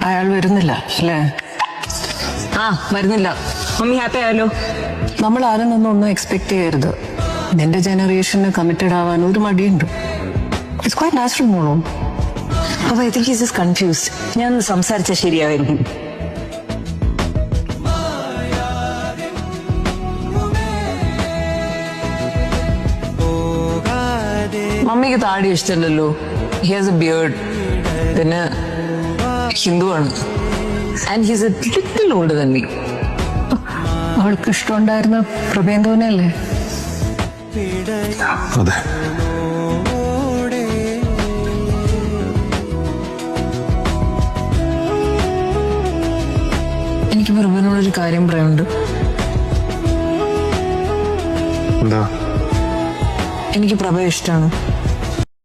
അയാൾ വരുന്നില്ല അല്ലേ? ആ വരുന്നില്ല. മമ്മി ഹാപ്പി ആയല്ലോ. നമ്മൾ ആരും നിന്നൊന്നും എക്സ്പെക്ട് ചെയ്യരുത്. നിന്റെ ജനറേഷന് കമ്മിറ്റഡ് ആവാൻ ഒരു മടിയുണ്ട്. ഇറ്റ്സ് ക്വൈറ്റ് നാച്ചുറൽ മോളോ. അപ്പൊ ഐ തിങ്ക് ഈസ് കൺഫ്യൂസ്ഡ്. ഞാൻ സംസാരിച്ച ശരിയായിരിക്കും. മമ്മിക്ക് താടി ഇഷ്ടമല്ലല്ലോ. He has a beard. പിന്നെ ഹിന്ദുവാണ്. And he's a little older than me. അവൾക്ക് ഇഷ്ടമുണ്ടായിരുന്ന പ്രഭേന്ദുവിനല്ലേ? അതെ. എനിക്ക് പ്രഭുവിനോടൊരു കാര്യം പറയാനുണ്ട്. എന്താ? എനിക്ക് പ്രഭ ഇഷ്ടമാണ്.